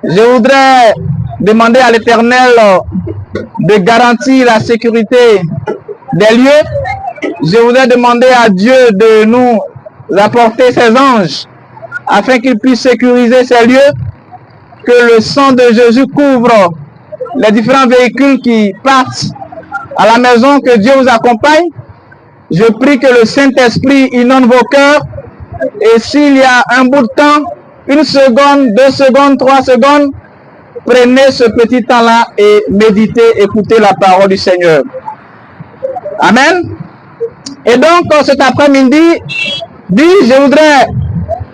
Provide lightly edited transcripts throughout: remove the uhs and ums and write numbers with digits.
Je voudrais demander à l'Éternel de garantir la sécurité des lieux. Je voudrais demander à Dieu de nous apporter ses anges afin qu'ils puissent sécuriser ces lieux, que le sang de Jésus couvre les différents véhicules qui partent à la maison, que Dieu vous accompagne. Je prie que le Saint-Esprit inonde vos cœurs, et s'il y a un bout de temps, 1 seconde, 2 secondes, 3 secondes, prenez ce petit temps-là et méditez, écoutez la parole du Seigneur. Amen. Et donc, cet après-midi, je voudrais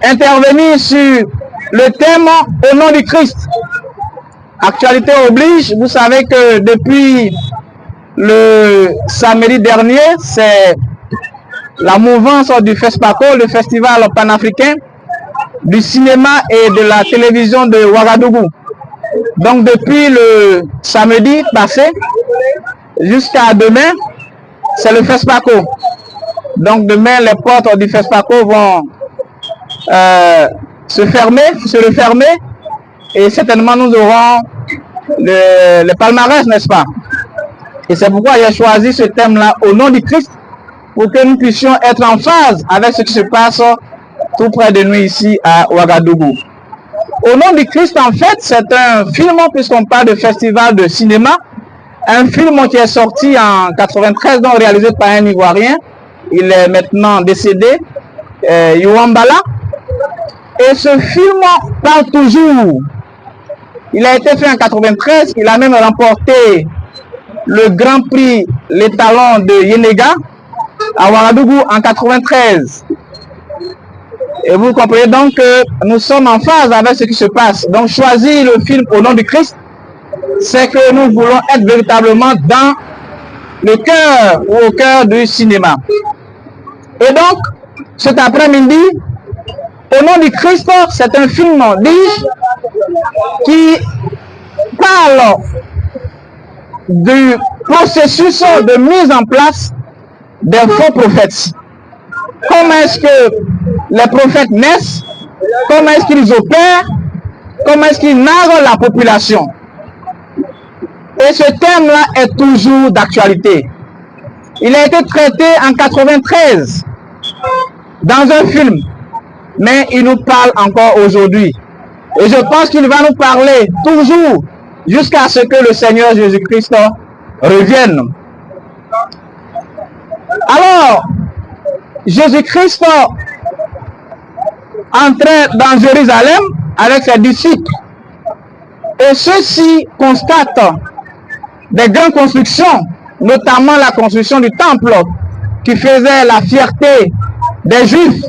intervenir sur le thème « Au nom du Christ ». Actualité oblige, vous savez que depuis le samedi dernier, c'est la mouvance du FESPACO, le festival panafricain du cinéma et de la télévision de Ouagadougou. Donc depuis le samedi passé jusqu'à demain, c'est le FESPACO. Donc demain, les portes du FESPACO vont se refermer, et certainement nous aurons le palmarès, n'est-ce pas? Et c'est pourquoi j'ai choisi ce thème-là, au nom du Christ, pour que nous puissions être en phase avec ce qui se passe tout près de nous ici à Ouagadougou. Au nom du Christ, en fait, c'est un film, puisqu'on parle de festival de cinéma, un film qui est sorti en 93, donc réalisé par un Ivoirien. Il est maintenant décédé, Youambala. Et ce film parle toujours. Il a été fait en 93, il a même remporté le Grand Prix l'étalon de Yenega à Ouagadougou en 93. Et vous comprenez donc que nous sommes en phase avec ce qui se passe. Donc choisir le film au nom du Christ, c'est que nous voulons être véritablement dans le cœur ou au cœur du cinéma. Et donc, cet après-midi, au nom du Christ, c'est un film, dis-je, qui parle du processus de mise en place des faux prophètes. Comment est-ce que les prophètes naissent? Comment est-ce qu'ils opèrent? Comment est-ce qu'ils narrent la population? Et ce thème-là est toujours d'actualité. Il a été traité en 93 dans un film, mais il nous parle encore aujourd'hui. Et je pense qu'il va nous parler toujours jusqu'à ce que le Seigneur Jésus-Christ revienne. Alors, Jésus-Christ entrait dans Jérusalem avec ses disciples, et ceux-ci constatent des grandes constructions, notamment la construction du temple qui faisait la fierté des Juifs.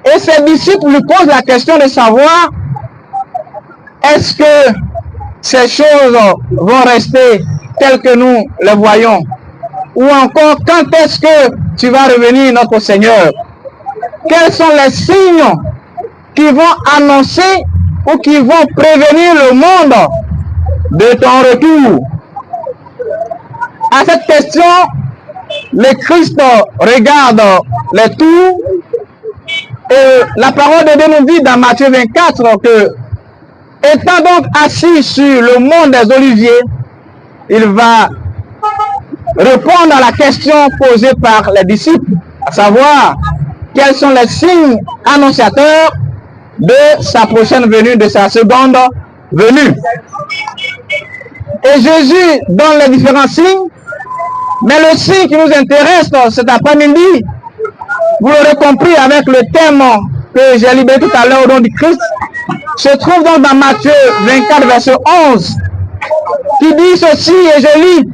Et ses disciples lui posent la question de savoir, est-ce que ces choses vont rester telles que nous les voyons? Ou encore, quand est-ce que tu vas revenir, notre Seigneur? Quels sont les signes qui vont annoncer ou qui vont prévenir le monde de ton retour? À cette question, le Christ regarde les tours, et la parole de Dieu nous dit dans Matthieu 24 que, étant donc assis sur le mont des Oliviers, il va répondre à la question posée par les disciples, à savoir quels sont les signes annonciateurs de sa prochaine venue, de sa seconde venue. Et Jésus donne les différents signes, mais le signe qui nous intéresse cet après-midi, vous l'aurez compris avec le thème que j'ai libéré tout à l'heure au nom du Christ, se trouve donc dans Matthieu 24, verset 11, qui dit ceci, et je lis: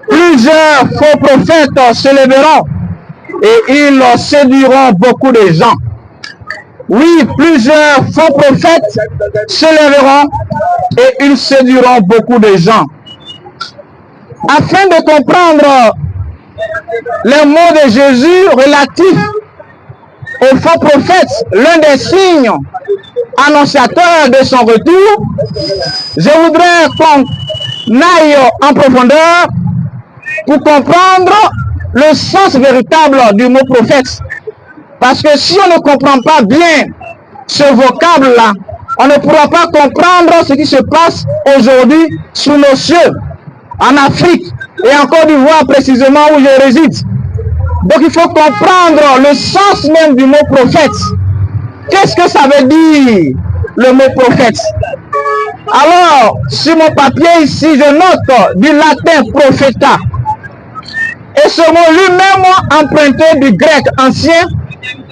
plusieurs faux prophètes se lèveront et ils séduiront beaucoup de gens. Oui, plusieurs faux prophètes se lèveront et ils séduiront beaucoup de gens. Afin de comprendre les mots de Jésus relatifs aux faux prophètes, l'un des signes annonciateurs de son retour, je voudrais qu'on aille en profondeur pour comprendre le sens véritable du mot prophète. Parce que si on ne comprend pas bien ce vocable-là, on ne pourra pas comprendre ce qui se passe aujourd'hui sous nos cieux, en Afrique et en Côte d'Ivoire précisément où je réside. Donc il faut comprendre le sens même du mot prophète. Qu'est-ce que ça veut dire le mot prophète? Alors, sur mon papier ici, je note du latin propheta. Et ce mot lui-même emprunté du grec ancien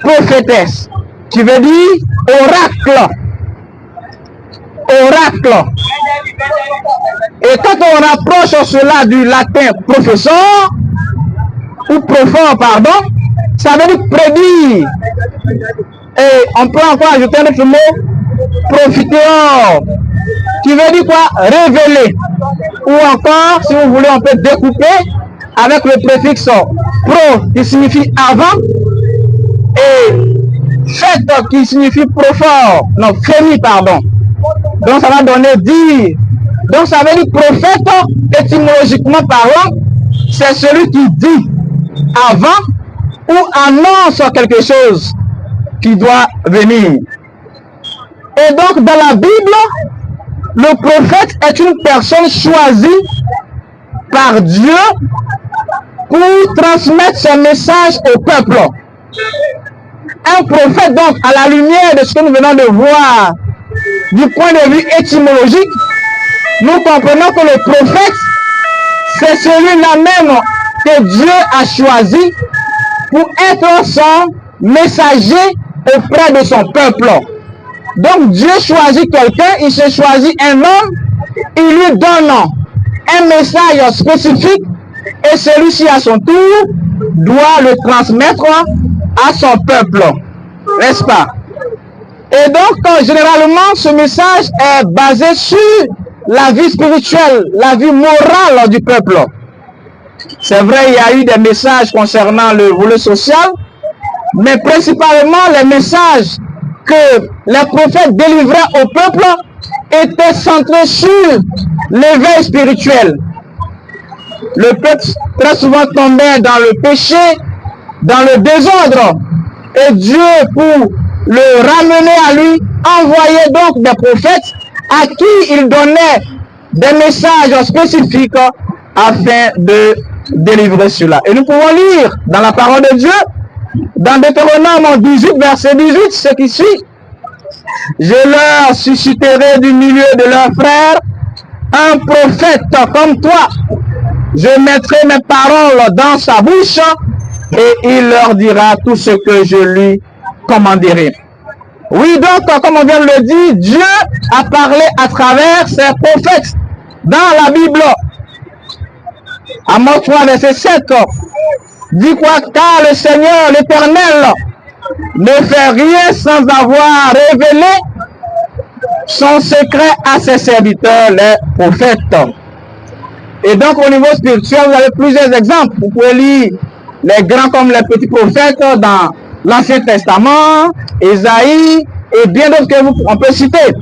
prophétesse, qui veut dire oracle. Oracle. Et quand on rapproche cela du latin professeur, ou profond, pardon, ça veut dire prédire. Et on peut encore ajouter un autre mot, prophéteur, qui veut dire quoi? Révéler. Ou encore, si vous voulez, on peut découper avec le préfixe pro, qui signifie avant, et fait, qui signifie profond, non, féminin, pardon. Donc ça va donner dire. Donc ça veut dire prophète, étymologiquement parlant, c'est celui qui dit avant ou annonce quelque chose qui doit venir. Et donc dans la Bible, le prophète est une personne choisie par Dieu pour transmettre son message au peuple. Un prophète, donc, à la lumière de ce que nous venons de voir, du point de vue étymologique, nous comprenons que le prophète, c'est celui-là même que Dieu a choisi pour être son messager auprès de son peuple. Donc Dieu choisit quelqu'un, il se choisit un homme, il lui donne un message spécifique et celui-ci à son tour doit le transmettre à son peuple, n'est-ce pas? Et donc généralement ce message est basé sur la vie spirituelle, la vie morale du peuple. C'est vrai, il y a eu des messages concernant le volet social, mais principalement les messages que les prophètes délivraient au peuple étaient centrés sur l'éveil spirituel. Le peuple très souvent tombait dans le péché, dans le désordre, et Dieu, pour le ramener à lui, envoyait donc des prophètes à qui il donnait des messages spécifiques afin de délivrer cela. Et nous pouvons lire dans la parole de Dieu, dans Deutéronome 18, verset 18, ce qui suit. Je leur susciterai du milieu de leurs frères un prophète comme toi. Je mettrai mes paroles dans sa bouche et il leur dira tout ce que je lui commanderai. Oui, donc, comme on vient de le dire, Dieu a parlé à travers ses prophètes dans la Bible. Amos 3, verset 7, dit quoi? Car le Seigneur, l'Éternel, ne fait rien sans avoir révélé son secret à ses serviteurs, les prophètes. Et donc, au niveau spirituel, vous avez plusieurs exemples. Vous pouvez lire les grands comme les petits prophètes dans l'Ancien Testament, Ésaïe, et bien d'autres que on peut citer.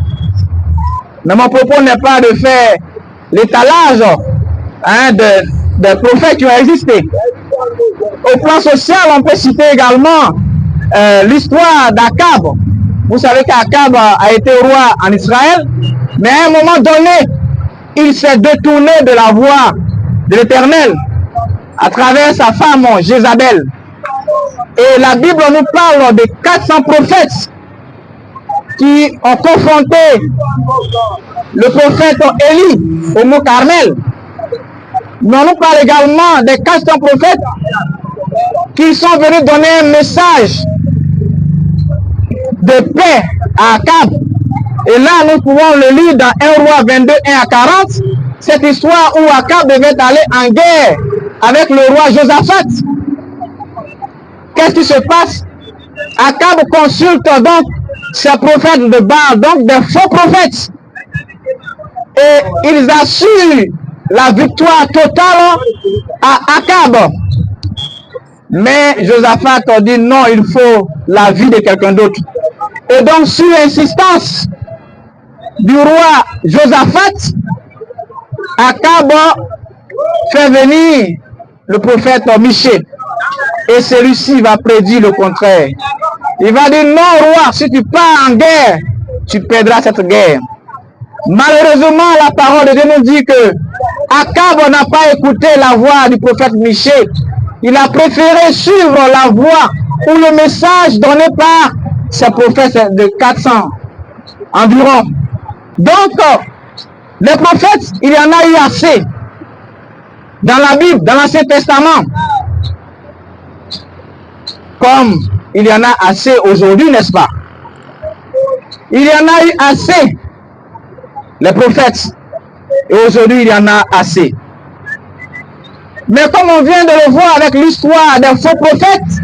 Mais mon propos n'est pas de faire l'étalage des prophètes qui ont existé. Au plan social, on peut citer également l'histoire d'Akab. Vous savez qu'Akab a été roi en Israël, mais à un moment donné, il s'est détourné de la voie de l'Éternel à travers sa femme Jézabel. Et la Bible nous parle de 400 prophètes qui ont confronté le prophète Élie au mont Carmel. Mais on nous parle également des 400 prophètes qui sont venus donner un message de paix à Akab. Et là, nous pouvons le lire dans 1 Roi 22, 1 à 40, cette histoire où Akab devait aller en guerre avec le roi Josaphat. Qu'est-ce qui se passe? Akab consulte donc ces prophètes de Baal, donc des faux prophètes. Et ils assurent la victoire totale à Akab. Mais Josaphat a dit non, il faut la vie de quelqu'un d'autre. Et donc, sur l'insistance du roi Josaphat, Akab fait venir le prophète Michée. Et celui-ci va prédire le contraire. Il va dire non, roi, si tu pars en guerre tu perdras cette guerre. Malheureusement, la parole de Dieu nous dit que Akab n'a pas écouté la voix du prophète Michée. Il a préféré suivre la voix ou le message donné par ces prophètes de 400 environ. Donc, les prophètes, il y en a eu assez dans la Bible, dans l'Ancien Testament, comme il y en a assez aujourd'hui, n'est-ce pas? Il y en a eu assez, les prophètes, et aujourd'hui il y en a assez. Mais comme on vient de le voir avec l'histoire des faux prophètes,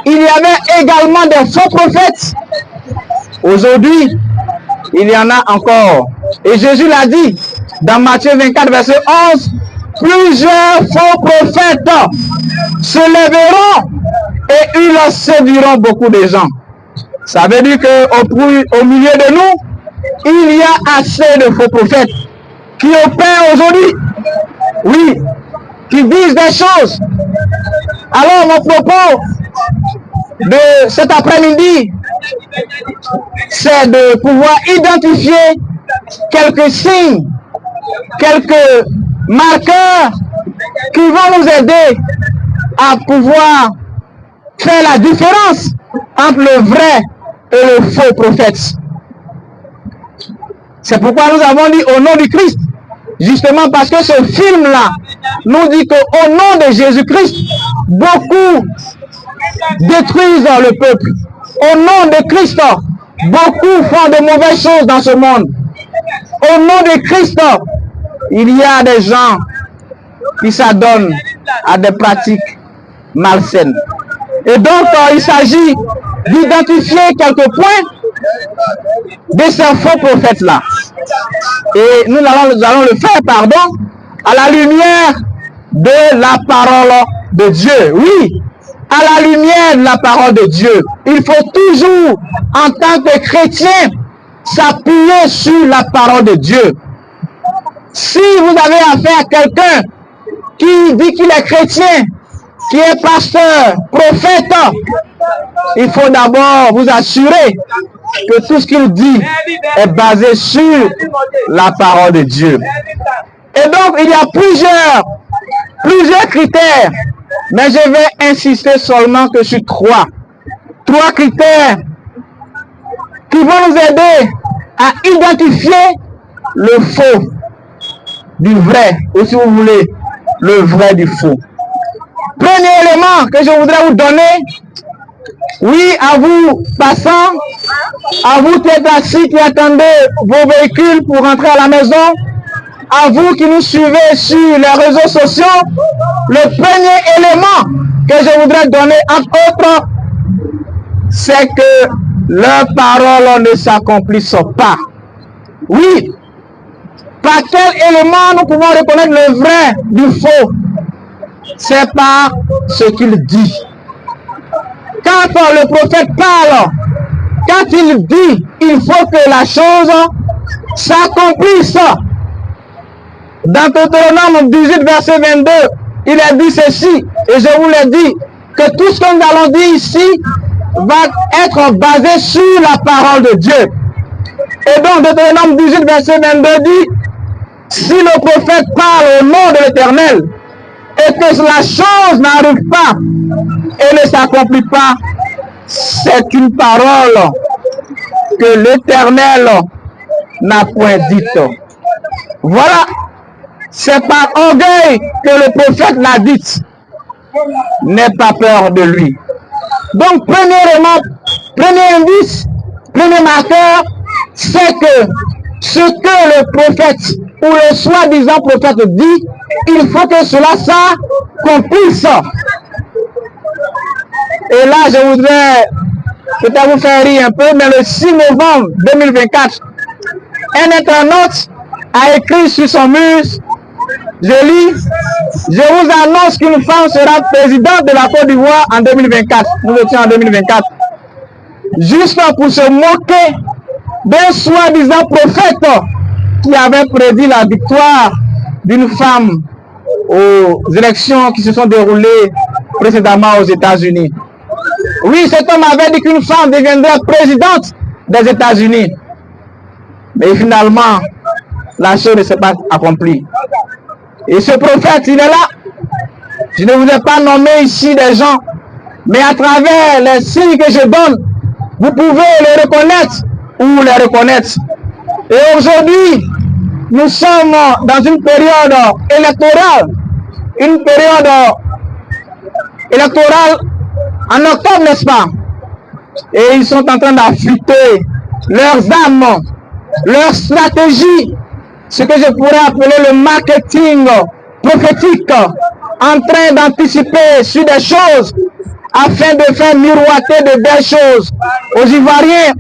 il y avait également des faux prophètes. Aujourd'hui, il y en a encore. Et Jésus l'a dit dans Matthieu 24, verset 11, plusieurs faux prophètes se lèveront et ils séduiront beaucoup de gens. Ça veut dire qu'au milieu de nous, il y a assez de faux prophètes qui opèrent aujourd'hui, oui, qui disent des choses. Alors mon propos de cet après-midi, c'est de pouvoir identifier quelques signes, quelques marqueurs qui vont nous aider à pouvoir faire la différence entre le vrai et le faux prophète. C'est pourquoi nous avons dit au nom du Christ, justement parce que ce film-là nous dit qu'au nom de Jésus-Christ, beaucoup détruisent le peuple. Au nom de Christ, beaucoup font de mauvaises choses dans ce monde. Au nom de Christ, il y a des gens qui s'adonnent à des pratiques malsaines. Et donc, il s'agit d'identifier quelques points de ces faux prophètes-là. Et nous allons le faire, pardon, à la lumière de la parole de Dieu. Oui, à la lumière de la parole de Dieu. Il faut toujours, en tant que chrétien, s'appuyer sur la parole de Dieu. Si vous avez affaire à quelqu'un qui dit qu'il est chrétien, qui est pasteur, prophète, il faut d'abord vous assurer que tout ce qu'il dit est basé sur la parole de Dieu. Et donc, il y a plusieurs critères, mais je vais insister seulement que sur trois critères qui vont nous aider à identifier le faux du vrai, ou si vous voulez, le vrai du faux. Premier élément que je voudrais vous donner, oui, à vous passants, à vous taxis qui attendez vos véhicules pour rentrer à la maison, à vous qui nous suivez sur les réseaux sociaux, le premier élément que je voudrais donner, entre autres, c'est que leurs paroles ne s'accomplissent pas. Oui, par quel élément nous pouvons reconnaître le vrai du faux? C'est par ce qu'il dit. Quand le prophète parle, quand il dit, il faut que la chose s'accomplisse. Dans Deutéronome 18, verset 22, il a dit ceci, et je vous l'ai dit, que tout ce que nous allons dire ici va être basé sur la parole de Dieu. Et donc Deutéronome 18, verset 22 dit, si le prophète parle au nom de l'Éternel, et que la chose n'arrive pas et ne s'accomplit pas, c'est une parole que l'Éternel n'a point dite. Voilà, c'est par orgueil que le prophète l'a dite. N'aie pas peur de lui. Donc, premier indice, premier marqueur, c'est que ce que le prophète ou le soi-disant prophète dit, il faut que cela s'accomplisse. Et là, je voudrais peut-être vous faire rire un peu, mais le 6 novembre 2024, un internaute a écrit sur son mur, je lis, je vous annonce qu'une femme sera présidente de la Côte d'Ivoire en 2024. Nous étions en 2024. Juste pour se moquer d'un soi-disant prophète qui avait prédit la victoire d'une femme aux élections qui se sont déroulées précédemment aux États-Unis. Oui, cet homme avait dit qu'une femme deviendrait présidente des États-Unis. Mais finalement, la chose ne s'est pas accomplie. Et ce prophète, il est là. Je ne vous ai pas nommé ici des gens, mais à travers les signes que je donne, vous pouvez les reconnaître ou les reconnaître. Et aujourd'hui, nous sommes dans une période électorale. Une période électorale en octobre, n'est-ce pas? Et ils sont en train d'affûter leurs âmes, leur stratégie, ce que je pourrais appeler le marketing prophétique, en train d'anticiper sur des choses afin de faire miroiter de belles choses aux Ivoiriens.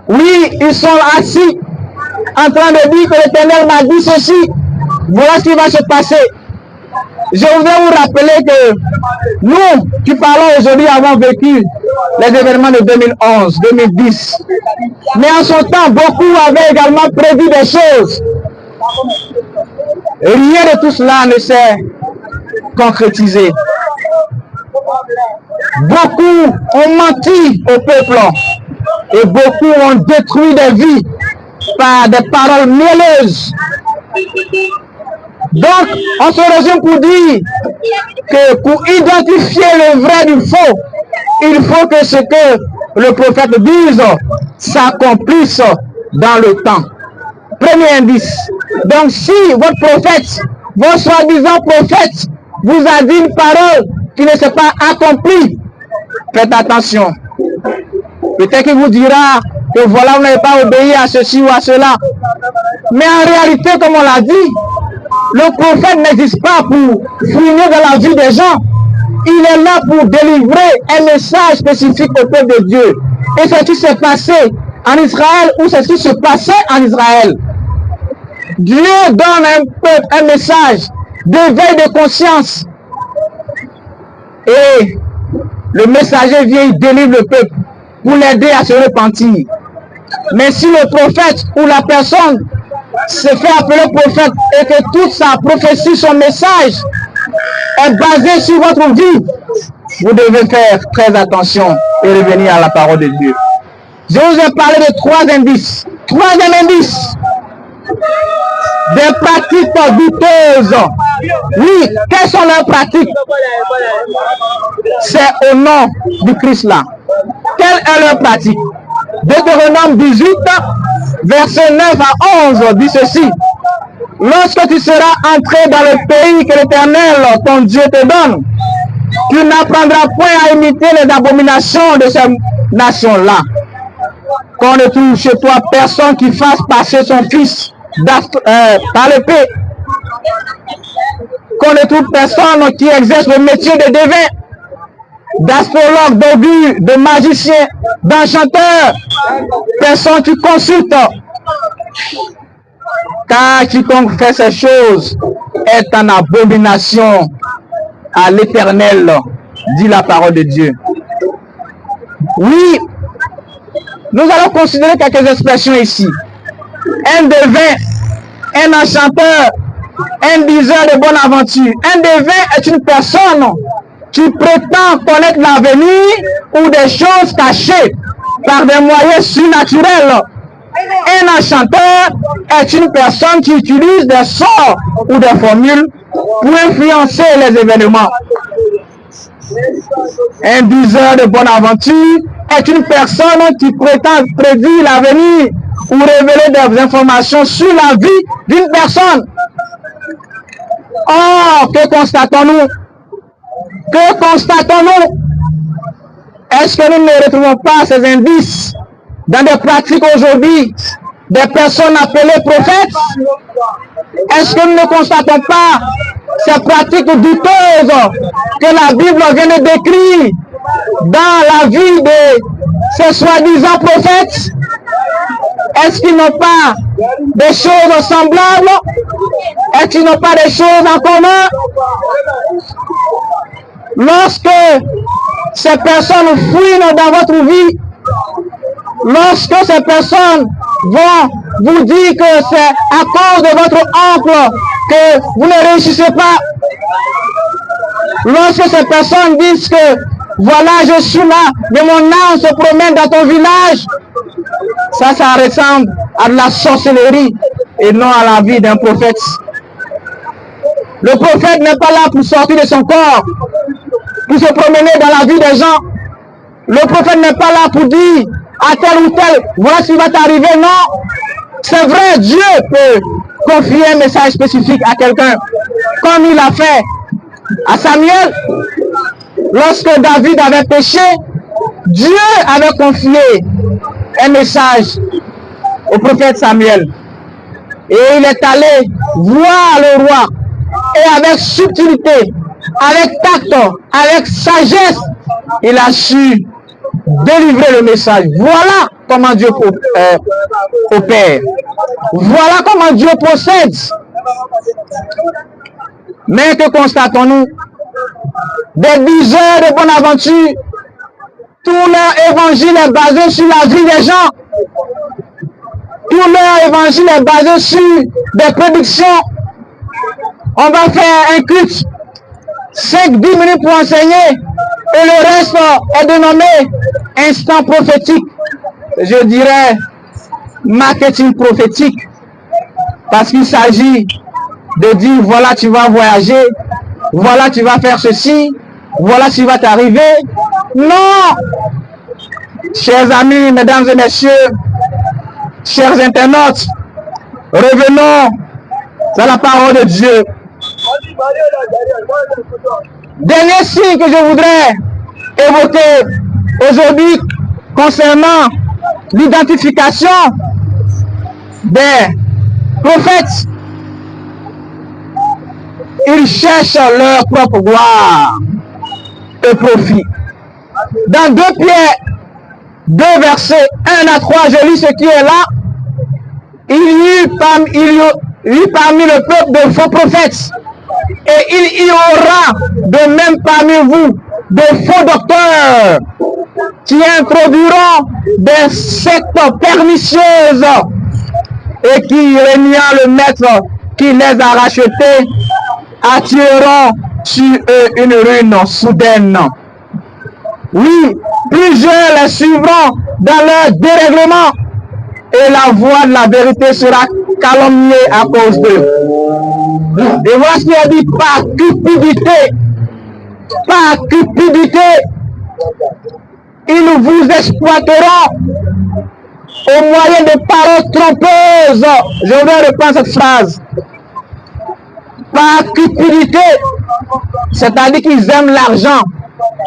Oui, ils sont assis en train de dire que l'Éternel m'a dit ceci. Voilà ce qui va se passer. Je voudrais vous rappeler que nous qui parlons aujourd'hui avons vécu les événements de 2011, 2010. Mais en son temps, beaucoup avaient également prévu des choses. Rien de tout cela ne s'est concrétisé. Beaucoup ont menti au peuple et beaucoup ont détruit des vies par des paroles mielleuses. Donc, on se résume pour dire que pour identifier le vrai du faux, il faut que ce que le prophète dise s'accomplisse dans le temps. Premier indice. Donc, si votre prophète, votre soi-disant prophète, vous a dit une parole qui ne s'est pas accomplie, faites attention. Peut-être qu'il vous dira que voilà, vous n'avez pas obéi à ceci ou à cela. Mais en réalité, comme on l'a dit, le prophète n'existe pas pour fouiner dans la vie des gens. Il est là pour délivrer un message spécifique au peuple de Dieu. Et c'est ce qui s'est passé en Israël ou c'est ce qui se passait en Israël. Dieu donne un peuple un message d'éveil de conscience. Et le messager vient, il délivre le peuple pour l'aider à se repentir. Mais si le prophète ou la personne se fait appeler prophète et que toute sa prophétie, son message est basé sur votre vie, vous devez faire très attention et revenir à la parole de Dieu. Je vous ai parlé de 3 indices. Troisième indice, des pratiques douteuses. Oui, quelles sont leurs pratiques? C'est au nom du Christ là. Quelle est leur pratique? Deutéronome 18, verset 9 à 11 dit ceci. Lorsque tu seras entré dans le pays que l'Éternel, ton Dieu, te donne, tu n'apprendras point à imiter les abominations de ces nations-là. Qu'on ne trouve chez toi personne qui fasse passer son fils par l'épée. Qu'on ne trouve personne qui exerce le métier de devin, d'astrologue, d'augur, de magicien, d'enchanteur. Personne qui consulte. Car quiconque fait ces choses est en abomination à l'Éternel, dit la parole de Dieu. Oui, nous allons considérer quelques expressions ici. Un devin, un enchanteur, un diseur de bonne aventure. Un devin est une personne qui prétend connaître l'avenir ou des choses cachées par des moyens surnaturels. Un enchanteur est une personne qui utilise des sorts ou des formules pour influencer les événements. Un diseur de bonne aventure est une personne qui prétend prédire l'avenir ou révéler des informations sur la vie d'une personne. Or, que constatons-nous? Que constatons-nous? Est-ce que nous ne retrouvons pas ces indices dans des pratiques aujourd'hui des personnes appelées prophètes? Est-ce que nous ne constatons pas ces pratiques douteuses que la Bible vient de décrire dans la vie de ces soi-disant prophètes? Est-ce qu'ils n'ont pas des choses semblables? Est-ce qu'ils n'ont pas des choses en commun? Lorsque ces personnes fouinent dans votre vie, lorsque ces personnes vont vous dire que c'est à cause de votre oncle que vous ne réussissez pas, lorsque ces personnes disent que voilà, je suis là, mais mon âme se promène dans ton village, Ça ressemble à de la sorcellerie et non à la vie d'un prophète. Le prophète n'est pas là pour sortir de son corps, pour se promener dans la vie des gens. Le prophète n'est pas là pour dire à tel ou tel, voilà ce qui va t'arriver. Non, c'est vrai, Dieu peut confier un message spécifique à quelqu'un, comme il a fait à Samuel. Lorsque David avait péché, Dieu avait confié un message au prophète Samuel. Et il est allé voir le roi. Et avec subtilité, avec tact, avec sagesse, il a su délivrer le message. Voilà comment Dieu opère. Voilà comment Dieu procède. Mais que constatons-nous? Des diseurs de Bonaventure, tout leur évangile est basé sur la vie des gens. Tout leur évangile est basé sur des prédictions. On va faire un culte, 5-10 minutes pour enseigner, et le reste est dénommé instant prophétique. Je dirais marketing prophétique, parce qu'il s'agit de dire voilà tu vas voyager, voilà tu vas faire ceci, voilà ce qui va t'arriver. Non, chers amis, mesdames et messieurs, chers internautes, revenons à la parole de Dieu. Dernier signe que je voudrais évoquer aujourd'hui concernant l'identification des prophètes. Ils cherchent leur propre gloire et profit. Dans 2 Pierre 2 versets 1 à 3, je lis ce qui est là. Il y eut parmi le peuple de faux prophètes, et il y aura de même parmi vous de faux docteurs qui introduiront des sectes pernicieuses et qui, régnant le maître qui les a rachetés, attireront sur eux une ruine soudaine. Oui, plusieurs les suivront dans leur dérèglement, et la voix de la vérité sera calomniée à cause d'eux. Et voilà ce qu'il a dit: par cupidité. Par cupidité, ils vous exploiteront au moyen de paroles trompeuses. Je vais reprendre cette phrase. Par cupidité, c'est-à-dire qu'ils aiment l'argent,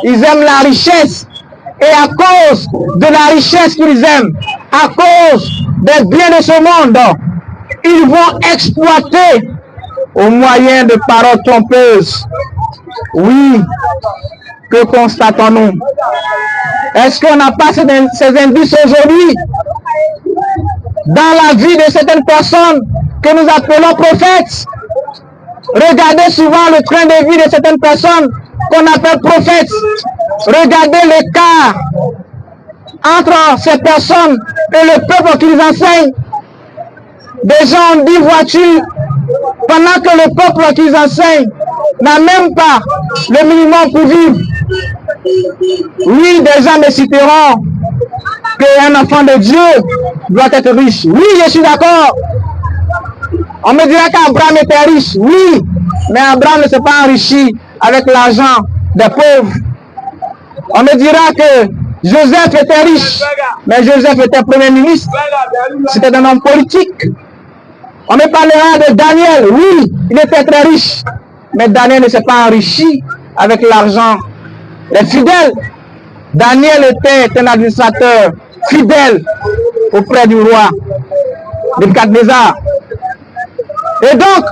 ils aiment la richesse, et à cause de la richesse qu'ils aiment, à cause des biens de ce monde, ils vont exploiter au moyen de paroles trompeuses. Oui, que constatons-nous? Est-ce qu'on n'a pas ces indices aujourd'hui dans la vie de certaines personnes que nous appelons prophètes? Regardez souvent le train de vie de certaines personnes qu'on appelle prophètes. Regardez l'écart entre ces personnes et le peuple qu'ils enseignent. Des gens ont 10 voitures, pendant que le peuple qu'ils enseignent n'a même pas le minimum pour vivre. Oui, des gens me citeront qu'un enfant de Dieu doit être riche. Oui, je suis d'accord. On me dira qu'Abraham était riche. Oui, mais Abraham ne s'est pas enrichi avec l'argent des pauvres. On me dira que Joseph était riche, mais Joseph était premier ministre. C'était un homme politique. On me parlera de Daniel. Oui, il était très riche, mais Daniel ne s'est pas enrichi avec l'argent des fidèles. Daniel était un administrateur fidèle auprès du roi Nebuchadnezzar. Et donc,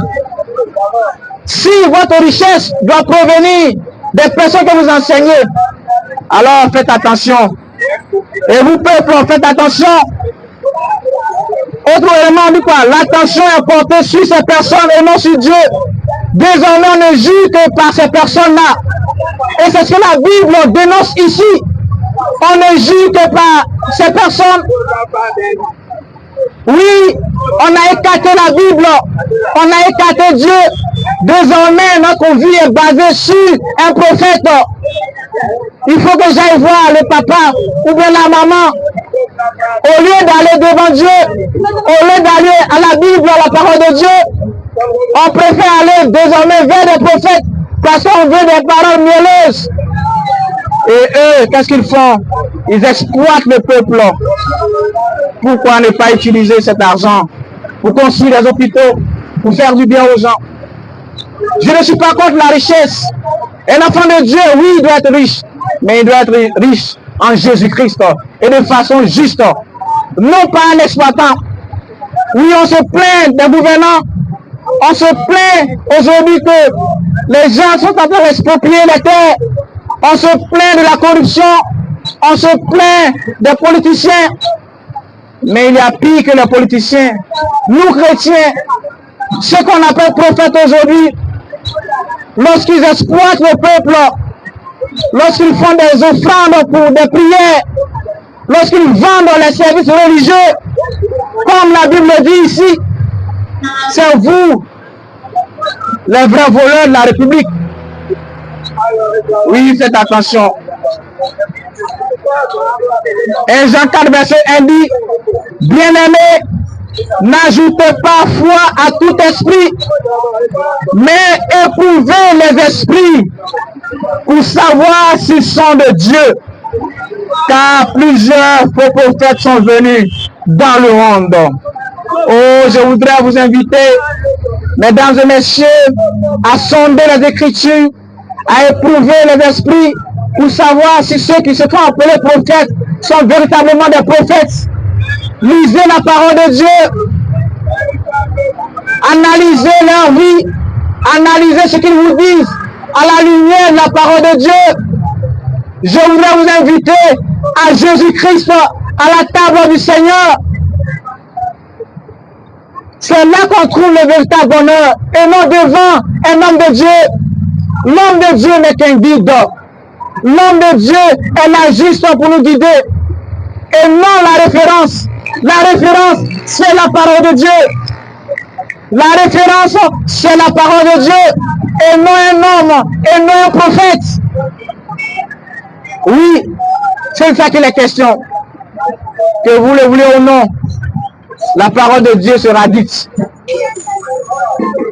si votre richesse doit provenir des personnes que vous enseignez, alors faites attention. Et vous, peuple, faites attention. Autre élément, on dit quoi? L'attention est portée sur ces personnes et non sur Dieu. Désormais, on ne juge que par ces personnes-là. Et c'est ce que la Bible dénonce ici. On ne juge que par ces personnes. Oui, on a écarté la Bible, on a écarté Dieu. Désormais, notre vie est basée sur un prophète. Il faut que j'aille voir le papa ou bien la maman Au lieu d'aller devant Dieu, au lieu d'aller à la Bible, à la parole de Dieu, on préfère aller désormais vers des prophètes parce qu'on veut des paroles mielleuses. Et eux, qu'est-ce qu'ils font? Ils exploitent le peuple. Pourquoi ne pas utiliser cet argent pour construire des hôpitaux, pour faire du bien aux gens? Je ne suis pas contre la richesse. Un enfant de Dieu, oui, il doit être riche, mais il doit être riche en Jésus-Christ et de façon juste. Non pas un exploitant. Oui, on se plaint des gouvernants. On se plaint aujourd'hui que les gens sont en train d'exproprier les terres. On se plaint de la corruption. On se plaint des politiciens. Mais il y a pire que les politiciens. Nous, chrétiens, ce qu'on appelle prophètes aujourd'hui, lorsqu'ils exploitent le peuple, lorsqu'ils font des offrandes pour des prières, lorsqu'ils vendent les services religieux, comme la Bible dit ici, c'est vous, les vrais voleurs de la République. Oui, faites attention. 1 Jean 4, verset 1 dit, bien-aimés, n'ajoutez pas foi à tout esprit, mais éprouvez les esprits pour savoir s'ils sont de Dieu. Car plusieurs faux prophètes sont venus dans le monde. Oh, je voudrais vous inviter, mesdames et messieurs, à sonder les Écritures, à éprouver les esprits pour savoir si ceux qui se font appeler prophètes sont véritablement des prophètes. Lisez la parole de Dieu, analysez leur vie, analysez ce qu'ils vous disent à la lumière de la parole de Dieu. Je voudrais vous inviter à Jésus-Christ, à la table du Seigneur. C'est là qu'on trouve le véritable bonheur et non devant un homme de Dieu. L'homme de Dieu n'est qu'un guide. L'homme de Dieu est là juste pour nous guider et non la référence. La référence, c'est la parole de Dieu. La référence, c'est la parole de Dieu et non un homme, et non un prophète. Oui, c'est de ça qu'il est question. Que vous le voulez ou non, la parole de Dieu sera dite.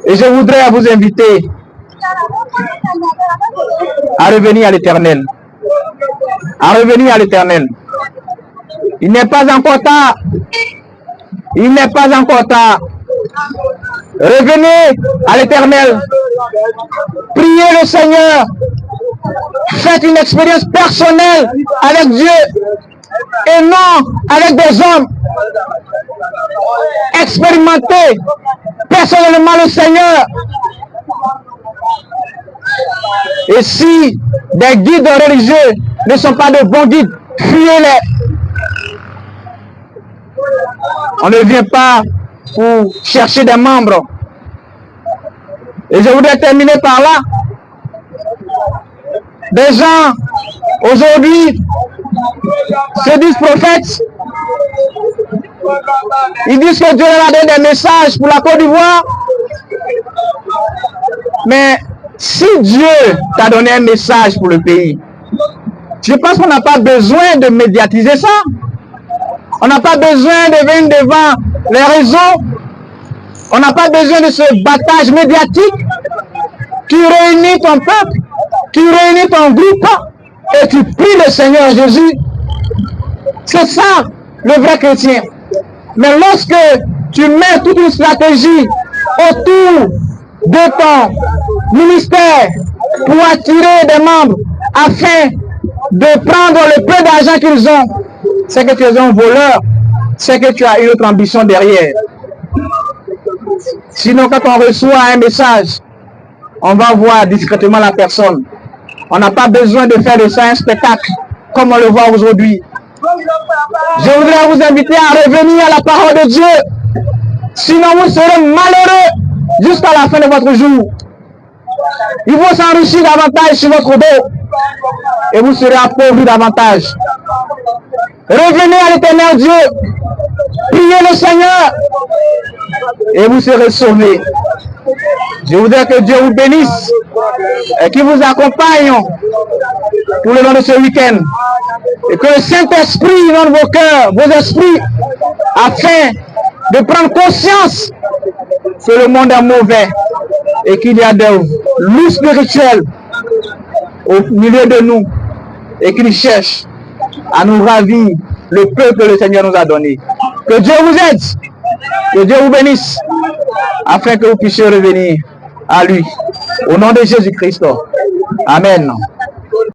Et je voudrais vous inviter à revenir à l'Éternel. À revenir à l'Éternel. Il n'est pas encore tard. Il n'est pas encore tard. Revenez à l'Éternel. Priez le Seigneur. Faites une expérience personnelle avec Dieu et non avec des hommes. Expérimentez personnellement le Seigneur. Et si des guides religieux ne sont pas de bons guides, fuyez-les. On ne vient pas pour chercher des membres. Et je voudrais terminer par là. Des gens aujourd'hui se disent prophètes. Ils disent que Dieu leur a donné des messages pour la Côte d'Ivoire. Mais si Dieu t'a donné un message pour le pays, je pense qu'on n'a pas besoin de médiatiser ça. On n'a pas besoin de venir devant les réseaux. On n'a pas besoin de ce battage médiatique qui réunit ton peuple, qui réunit ton groupe et tu pries le Seigneur Jésus. C'est ça le vrai chrétien. Mais lorsque tu mets toute une stratégie autour de ton ministère pour attirer des membres afin de prendre le peu d'argent qu'ils ont, c'est que tu es un voleur, c'est que tu as une autre ambition derrière. Sinon, quand on reçoit un message, on va voir discrètement la personne. On n'a pas besoin de faire de ça un spectacle, comme on le voit aujourd'hui. Je voudrais vous inviter à revenir à la parole de Dieu. Sinon, vous serez malheureux jusqu'à la fin de votre jour. Il faut s'enrichir davantage sur votre dos et vous serez appauvris davantage. Revenez à l'Éternel Dieu. Priez le Seigneur et vous serez sauvés. Je voudrais que Dieu vous bénisse et qu'il vous accompagne tout le long de ce week-end Et que le Saint-Esprit inonde vos cœurs, vos esprits, afin de prendre conscience que le monde est mauvais et qu'il y a des loups spirituels au milieu de nous et qu'ils cherchent à nous ravir le peu que le Seigneur nous a donné. Que Dieu vous aide, que Dieu vous bénisse, afin que vous puissiez revenir à lui. Au nom de Jésus-Christ. Amen.